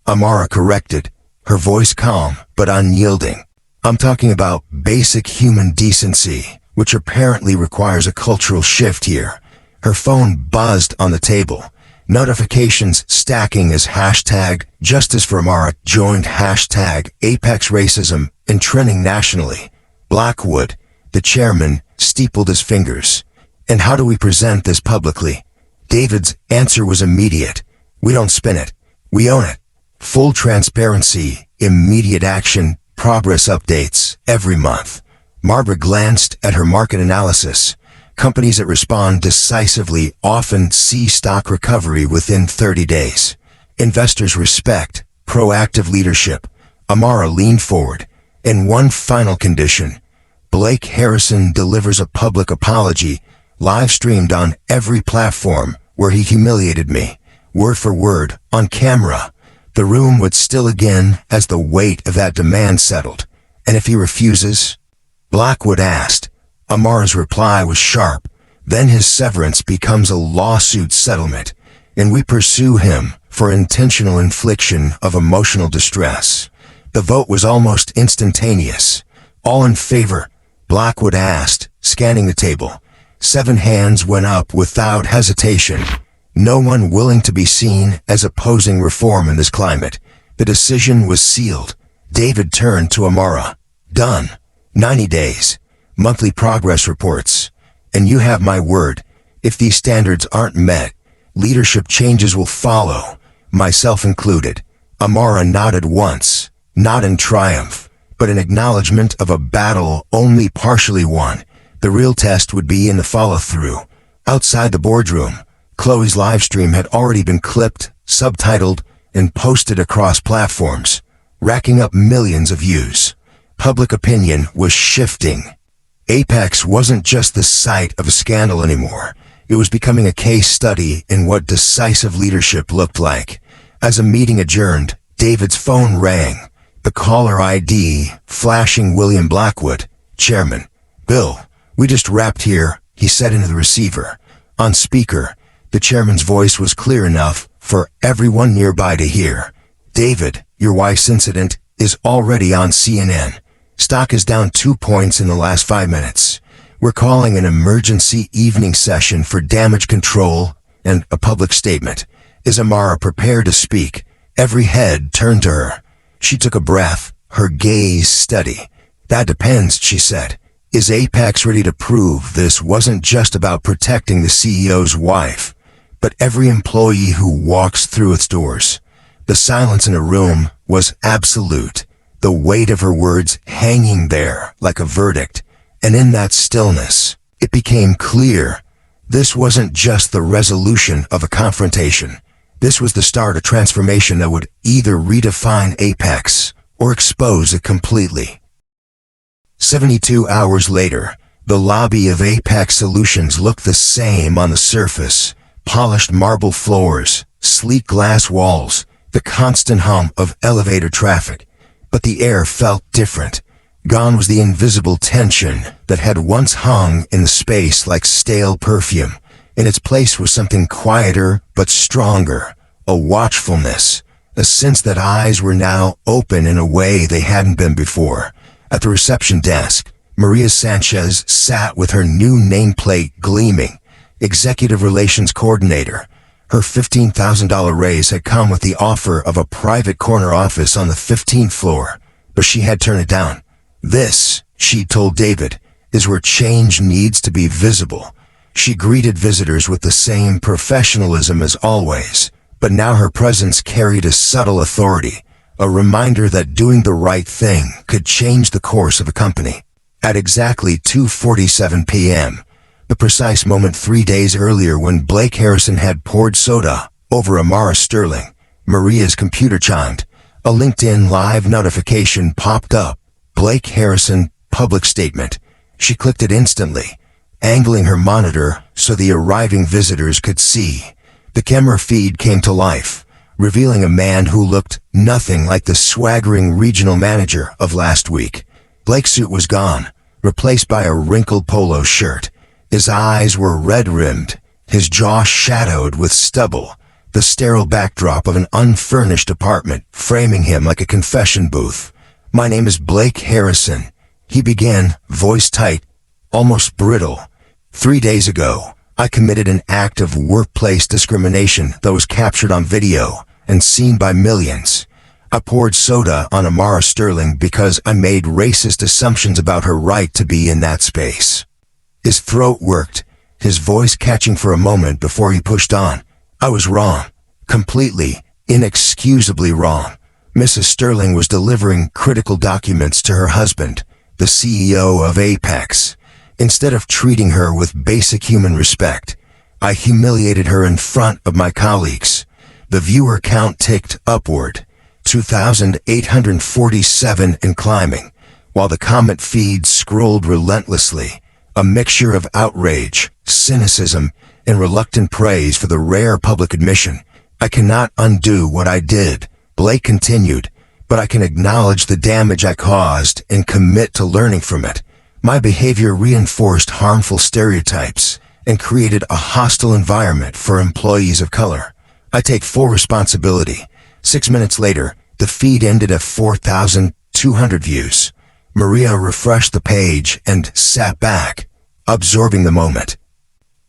Amara corrected, her voice calm but unyielding. I'm talking about basic human decency, which apparently requires a cultural shift here. Her phone buzzed on the table. Notifications stacking as hashtag Justice for Amara joined hashtag Apex Racism and trending nationally. Blackwood, the chairman, steepled his fingers. And how do we present this publicly? David's answer was immediate. We don't spin it. We own it. Full transparency, immediate action, progress updates every month. Margaret glanced at her market analysis. Companies that respond decisively often see stock recovery within 30 days. Investors respect proactive leadership. Amara leaned forward. And one final condition. Blake Harrison delivers a public apology, live streamed on every platform where he humiliated me, word for word, on camera. The room would still again as the weight of that demand settled. And if he refuses? Blackwood asked. Amara's reply was sharp. Then his severance becomes a lawsuit settlement, and we pursue him for intentional infliction of emotional distress. The vote was almost instantaneous. All in favor? Blackwood asked, scanning the table. 7 hands went up without hesitation. No one willing to be seen as opposing reform in this climate. The decision was sealed. David turned to Amara. Done. 90 days. Monthly progress reports. And you have my word. If these standards aren't met, leadership changes will follow, myself included. Amara nodded once, not in triumph, but an acknowledgement of a battle only partially won. The real test would be in the follow-through. Outside the boardroom, Chloe's live stream had already been clipped, subtitled, and posted across platforms, racking up millions of views. Public opinion was shifting. Apex wasn't just the site of a scandal anymore. It was becoming a case study in what decisive leadership looked like. As a meeting adjourned, David's phone rang, the caller ID flashing William Blackwood, chairman. "Bill, we just wrapped here," he said into the receiver. On speaker, the chairman's voice was clear enough for everyone nearby to hear. "David, your wife's incident is already on CNN. Stock is down 2 points in the last 5 minutes. We're calling an emergency evening session for damage control and a public statement." Is Amara prepared to speak? Every head turned to her. She took a breath, her gaze steady. "That depends," she said. "Is Apex ready to prove this wasn't just about protecting the CEO's wife, but every employee who walks through its doors?" The silence in a room was absolute, the weight of her words hanging there like a verdict. And in that stillness, it became clear this wasn't just the resolution of a confrontation. This was the start of transformation that would either redefine Apex or expose it completely. 72 hours later, the lobby of Apex Solutions looked the same on the surface. Polished marble floors, sleek glass walls, the constant hum of elevator traffic. But the air felt different. Gone was the invisible tension that had once hung in the space like stale perfume. In its place was something quieter but stronger, a watchfulness, a sense that eyes were now open in a way they hadn't been before. At the reception desk, Maria Sanchez sat with her new nameplate gleaming, Executive Relations Coordinator. Her $15,000 raise had come with the offer of a private corner office on the 15th floor, but she had turned it down. "This," she told David, "is where change needs to be visible." She greeted visitors with the same professionalism as always, but now her presence carried a subtle authority, a reminder that doing the right thing could change the course of a company. At exactly 2:47 p.m., the precise moment 3 days earlier when Blake Harrison had poured soda over Amara Sterling, Maria's computer chimed. A LinkedIn Live notification popped up. Blake Harrison, public statement. She clicked it instantly, angling her monitor so the arriving visitors could see. The camera feed came to life, revealing a man who looked nothing like the swaggering regional manager of last week. Blake's suit was gone, replaced by a wrinkled polo shirt. His eyes were red-rimmed, his jaw shadowed with stubble, the sterile backdrop of an unfurnished apartment framing him like a confession booth. "My name is Blake Harrison," he began, voice tight, almost brittle. 3 days ago, I committed an act of workplace discrimination that was captured on video and seen by millions. I poured soda on Amara Sterling because I made racist assumptions about her right to be in that space." His throat worked, his voice catching for a moment before he pushed on. "I was wrong. Completely, inexcusably wrong." Mrs. Sterling was delivering critical documents to her husband, the CEO of Apex. Instead of treating her with basic human respect, I humiliated her in front of my colleagues. The viewer count ticked upward, 2,847 and climbing, while the comment feed scrolled relentlessly, a mixture of outrage, cynicism, and reluctant praise for the rare public admission. "I cannot undo what I did," Blake continued, "but I can acknowledge the damage I caused and commit to learning from it. My behavior reinforced harmful stereotypes and created a hostile environment for employees of color. I take full responsibility." 6 minutes later, the feed ended at 4,200 views. Maria refreshed the page and sat back, absorbing the moment.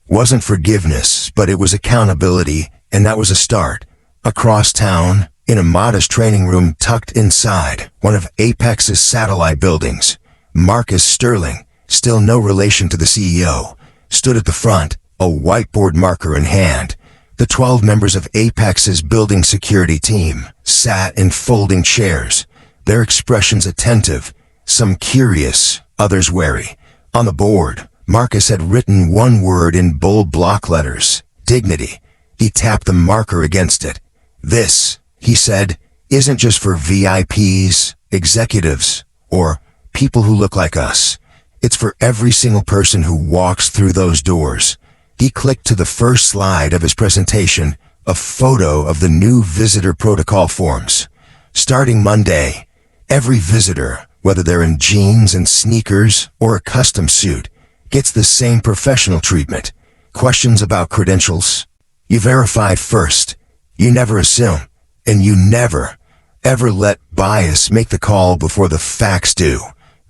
Wasn't forgiveness, but it was accountability, and that was a start. Across town, in a modest training room tucked inside one of Apex's satellite buildings, Marcus Sterling, still no relation to the CEO, stood at the front, a whiteboard marker in hand. The 12 members of Apex's building security team sat in folding chairs, their expressions attentive, some curious, others wary. On the board, Marcus had written one word in bold block letters: dignity. He tapped the marker against it. "This," he said, "isn't just for VIPs, executives, or people who look like us. It's for every single person who walks through those doors." He clicked to the first slide of his presentation, a photo of the new visitor protocol forms. Starting Monday, every visitor, whether they're in jeans and sneakers or a custom suit, gets the same professional treatment. Questions about credentials? You verify first. You never assume. And you never, ever let bias make the call before the facts do.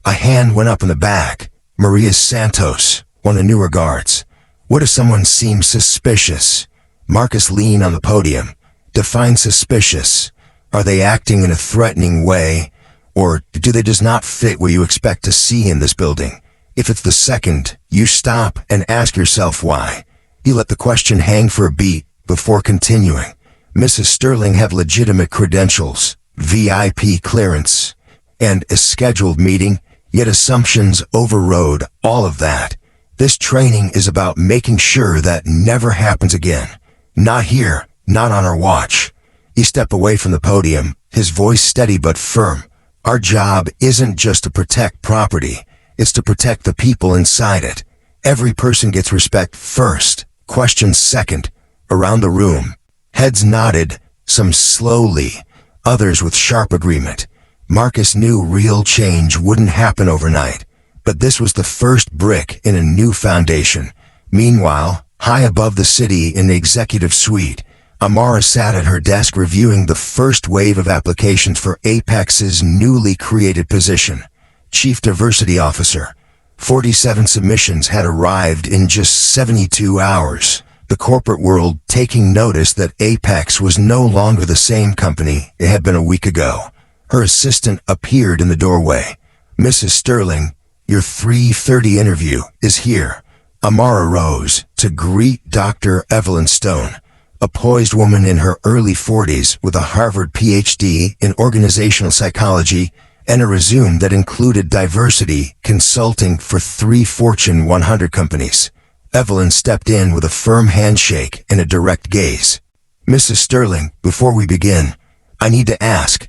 A hand went up in the back. Maria Santos, one of the newer guards. "What if someone seems suspicious?" Marcus leaned on the podium. "Define suspicious. Are they acting in a threatening way? Or do they just not fit what you expect to see in this building? If it's the second, you stop and ask yourself why." He let the question hang for a beat before continuing. "Mrs. Sterling have legitimate credentials, VIP clearance, and a scheduled meeting, yet assumptions overrode all of that. This training is about making sure that never happens again. Not here, not on our watch." He stepped away from the podium, his voice steady but firm. "Our job isn't just to protect property, it's to protect the people inside it. Every person gets respect first, questions second." Around the room, heads nodded, some slowly, others with sharp agreement. Marcus knew real change wouldn't happen overnight, but this was the first brick in a new foundation. Meanwhile, high above the city in the executive suite, Amara sat at her desk reviewing the first wave of applications for Apex's newly created position, Chief Diversity Officer. 47 submissions had arrived in just 72 hours. The corporate world taking notice that Apex was no longer the same company it had been a week ago. Her assistant appeared in the doorway. "Mrs. Sterling, your 3:30 interview is here." Amara rose to greet Dr. Evelyn Stone, a poised woman in her early 40s with a Harvard PhD in organizational psychology and a resume that included diversity consulting for 3 Fortune 100 companies. Evelyn stepped in with a firm handshake and a direct gaze. "Mrs. Sterling, before we begin, I need to ask,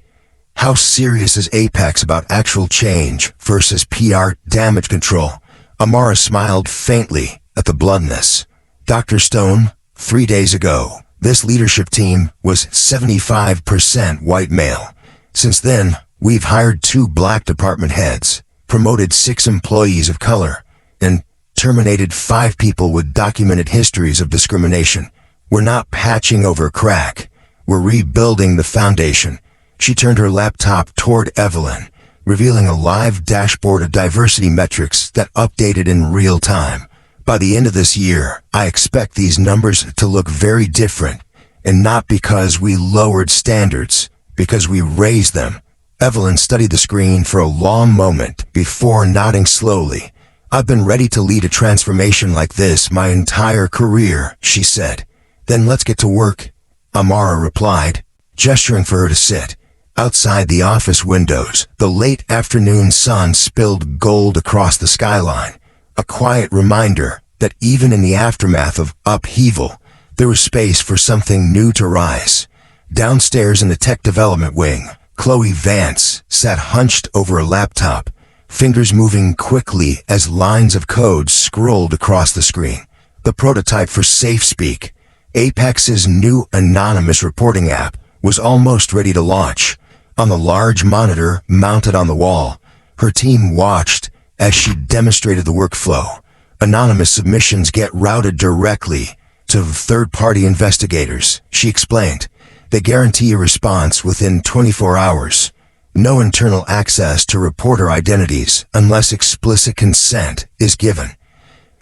how serious is Apex about actual change versus PR damage control?" Amara smiled faintly at the bluntness. "Dr. Stone, 3 days ago, this leadership team was 75% white male. Since then, we've hired 2 black department heads, promoted 6 employees of color, and terminated 5 people with documented histories of discrimination. We're not patching over a crack. We're rebuilding the foundation." She turned her laptop toward Evelyn, revealing a live dashboard of diversity metrics that updated in real time. "By the end of this year, I expect these numbers to look very different, and not because we lowered standards, because we raised them." Evelyn studied the screen for a long moment before nodding slowly. "I've been ready to lead a transformation like this my entire career," she said. "Then let's get to work," Amara replied, gesturing for her to sit. Outside the office windows, the late afternoon sun spilled gold across the skyline, a quiet reminder that even in the aftermath of upheaval, there was space for something new to rise. Downstairs in the tech development wing, Chloe Vance sat hunched over a laptop, fingers moving quickly as lines of code scrolled across the screen. The prototype for SafeSpeak, Apex's new anonymous reporting app, was almost ready to launch. On the large monitor mounted on the wall, her team watched as she demonstrated the workflow. Anonymous submissions get routed directly to third-party investigators, she explained. They guarantee a response within 24 hours. No internal access to reporter identities unless explicit consent is given.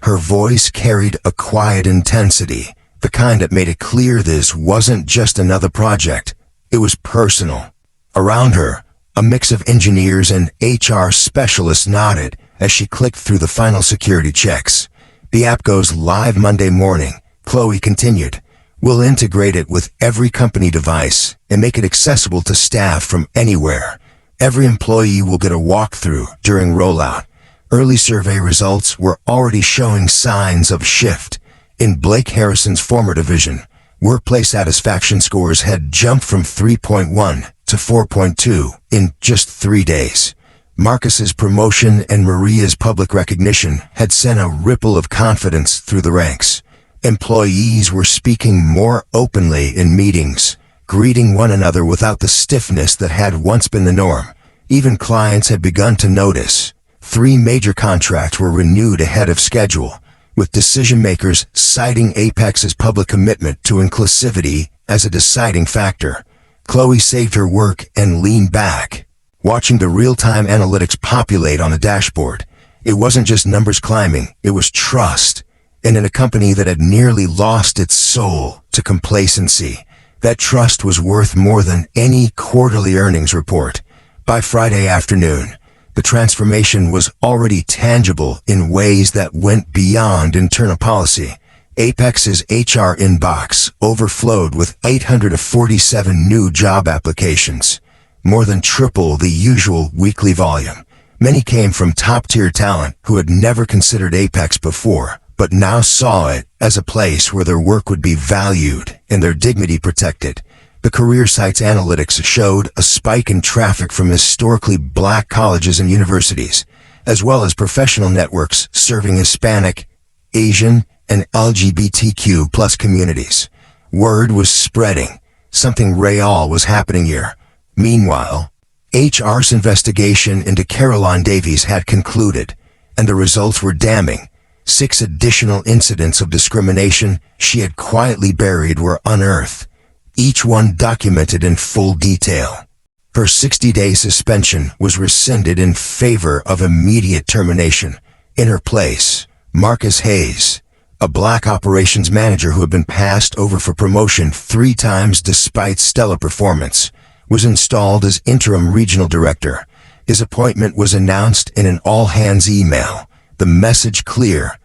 Her voice carried a quiet intensity, the kind that made it clear this wasn't just another project. It was personal. Around her, a mix of engineers and HR specialists nodded as she clicked through the final security checks. "The app goes live Monday morning," Chloe continued. "We'll integrate it with every company device and make it accessible to staff from anywhere. Every employee will get a walkthrough during rollout. Early survey results were already showing signs of shift. In Blake Harrison's former division, workplace satisfaction scores had jumped from 3.1 to 4.2 in just 3 days. Marcus's promotion and Maria's public recognition had sent a ripple of confidence through the ranks. Employees were speaking more openly in meetings, greeting one another without the stiffness that had once been the norm. Even clients had begun to notice. 3 major contracts were renewed ahead of schedule, with decision-makers citing Apex's public commitment to inclusivity as a deciding factor. Chloe saved her work and leaned back, watching the real-time analytics populate on the dashboard. It wasn't just numbers climbing, it was trust. And in a company that had nearly lost its soul to complacency, that trust was worth more than any quarterly earnings report. By Friday afternoon, the transformation was already tangible in ways that went beyond internal policy. Apex's HR inbox overflowed with 847 new job applications, more than triple the usual weekly volume. Many came from top-tier talent who had never considered Apex before, but now saw it as a place where their work would be valued and their dignity protected. The career site's analytics showed a spike in traffic from historically black colleges and universities, as well as professional networks serving Hispanic, Asian, and LGBTQ+ communities. Word was spreading. Something real was happening here. Meanwhile, HR's investigation into Caroline Davies had concluded, and the results were damning. 6 additional incidents of discrimination she had quietly buried were unearthed, each one documented in full detail. Her 60-day suspension was rescinded in favor of immediate termination. In her place, Marcus Hayes, a black operations manager who had been passed over for promotion 3 times despite stellar performance, was installed as interim regional director. His appointment was announced in an all-hands email. The message clear: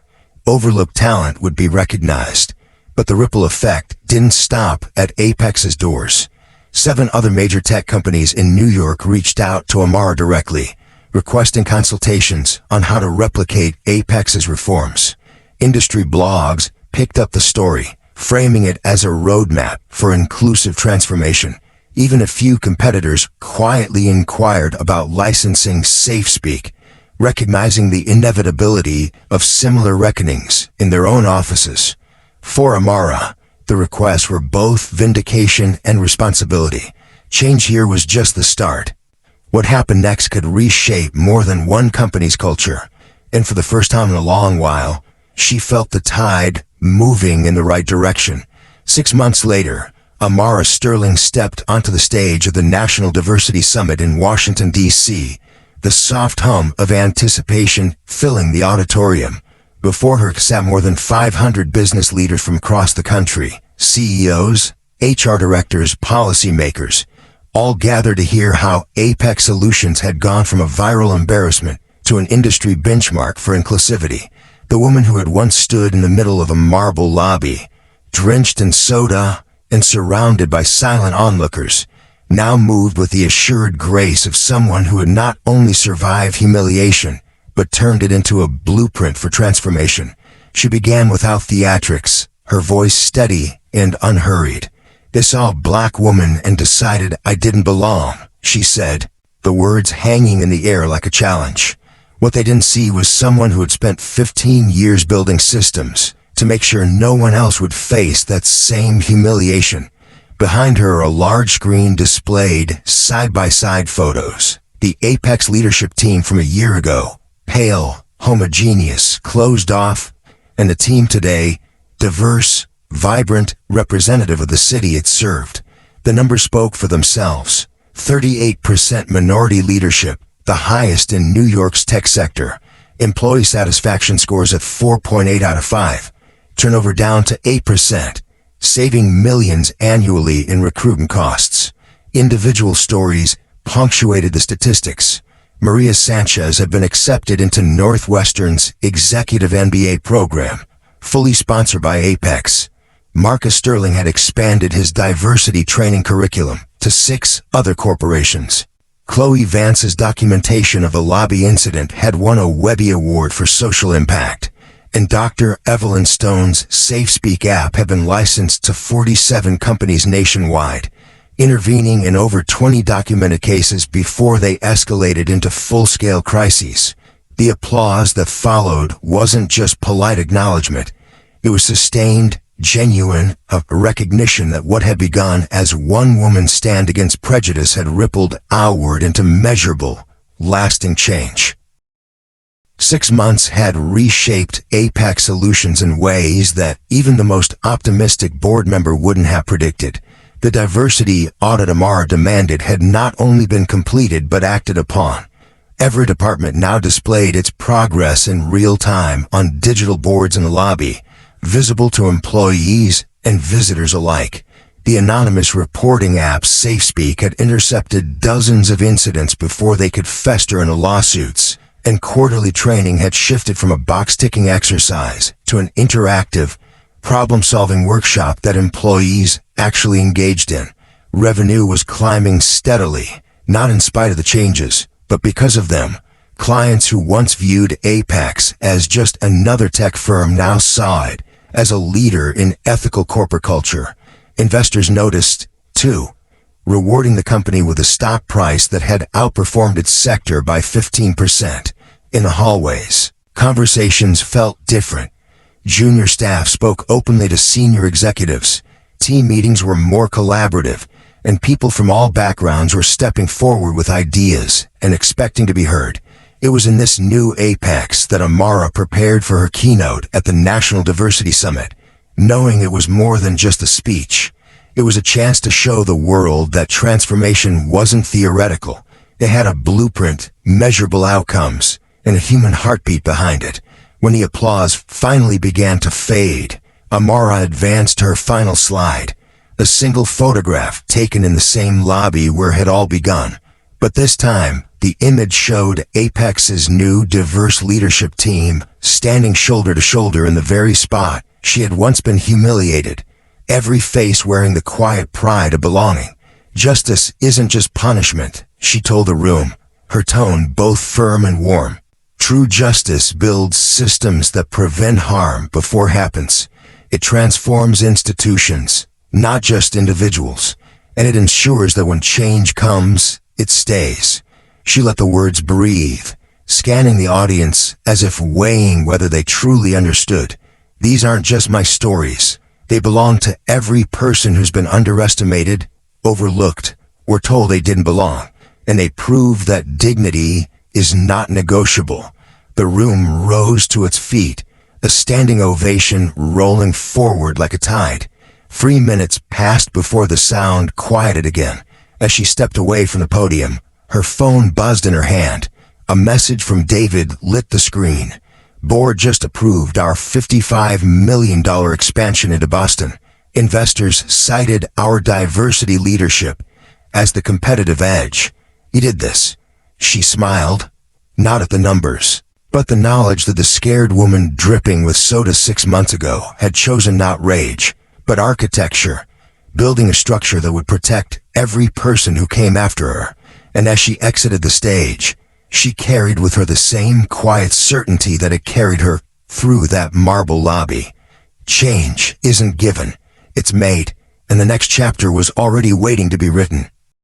overlooked talent would be recognized. But the ripple effect didn't stop at Apex's doors. 7 other major tech companies in New York reached out to Amara directly, requesting consultations on how to replicate Apex's reforms. Industry blogs picked up the story, framing it as a roadmap for inclusive transformation. Even a few competitors quietly inquired about licensing safe speak, recognizing the inevitability of similar reckonings in their own offices. For Amara, the requests were both vindication and responsibility. Change here was just the start. What happened next could reshape more than one company's culture, and for the first time in a long while, she felt the tide moving in the right direction. 6 months later, Amara Sterling stepped onto the stage of the National Diversity Summit in Washington, D.C., the soft hum of anticipation filling the auditorium. Before her sat more than 500 business leaders from across the country, CEOs, HR directors, policymakers, all gathered to hear how Apex Solutions had gone from a viral embarrassment to an industry benchmark for inclusivity. The woman who had once stood in the middle of a marble lobby, drenched in soda and surrounded by silent onlookers, now moved with the assured grace of someone who had not only survived humiliation, but turned it into a blueprint for transformation. She began without theatrics, her voice steady and unhurried. "They saw a black woman and decided I didn't belong," she said, the words hanging in the air like a challenge. What they didn't see was someone who had spent 15 years building systems to make sure no one else would face that same humiliation. Behind her, a large screen displayed side-by-side photos. The Apex leadership team from a year ago, pale, homogeneous, closed off, and the team today, diverse, vibrant, representative of the city it served. The numbers spoke for themselves. 38% minority leadership, the highest in New York's tech sector. Employee satisfaction scores at 4.8 out of 5. Turnover down to 8%, saving millions annually in recruitment costs. Individual stories punctuated the statistics. Maria Sanchez had been accepted into Northwestern's executive MBA program, fully sponsored by Apex. Marcus Sterling had expanded his diversity training curriculum to 6 other corporations. Chloe Vance's documentation of the lobby incident had won a Webby Award for social impact, and Dr. Evelyn Stone's SafeSpeak app had been licensed to 47 companies nationwide, intervening in over 20 documented cases before they escalated into full-scale crises. The applause that followed wasn't just polite acknowledgement. It was sustained, genuine, a recognition that what had begun as one woman's stand against prejudice had rippled outward into measurable, lasting change. 6 months had reshaped Apex Solutions in ways that even the most optimistic board member wouldn't have predicted. The diversity audit Amara demanded had not only been completed but acted upon. Every department now displayed its progress in real time on digital boards in the lobby, visible to employees and visitors alike. The anonymous reporting app SafeSpeak had intercepted dozens of incidents before they could fester into lawsuits, and quarterly training had shifted from a box-ticking exercise to an interactive, problem-solving workshop that employees actually engaged in. Revenue was climbing steadily, not in spite of the changes, but because of them. Clients who once viewed Apex as just another tech firm now saw it as a leader in ethical corporate culture. Investors noticed, too, rewarding the company with a stock price that had outperformed its sector by 15%. In the hallways, conversations felt different. Junior staff spoke openly to senior executives. Team meetings were more collaborative, and people from all backgrounds were stepping forward with ideas and expecting to be heard. It was in this new Apex that Amara prepared for her keynote at the National Diversity Summit, knowing it was more than just a speech. It was a chance to show the world that transformation wasn't theoretical. It had a blueprint, measurable outcomes, and a human heartbeat behind it. When the applause finally began to fade, Amara advanced her final slide, a single photograph taken in the same lobby where it had all begun. But this time, the image showed Apex's new diverse leadership team standing shoulder to shoulder in the very spot she had once been humiliated, every face wearing the quiet pride of belonging. Justice isn't just punishment, she told the room, her tone both firm and warm. True justice builds systems that prevent harm before it happens. It transforms institutions, not just individuals, and it ensures that when change comes, it stays. She let the words breathe, scanning the audience as if weighing whether they truly understood. These aren't just my stories. They belong to every person who's been underestimated, overlooked, or told they didn't belong, and they prove that dignity is not negotiable. The room rose to its feet, a standing ovation rolling forward like a tide. 3 minutes passed before the sound quieted again. As she stepped away from the podium, her phone buzzed in her hand. A message from David lit the screen. Board just approved our $55 million expansion into Boston. Investors cited our diversity leadership as the competitive edge. He did this. She smiled, not at the numbers, but the knowledge that the scared woman dripping with soda 6 months ago had chosen not rage, but architecture, building a structure that would protect every person who came after her. And as she exited the stage, she carried with her the same quiet certainty that had carried her through that marble lobby. Change isn't given, it's made, and the next chapter was already waiting to be written.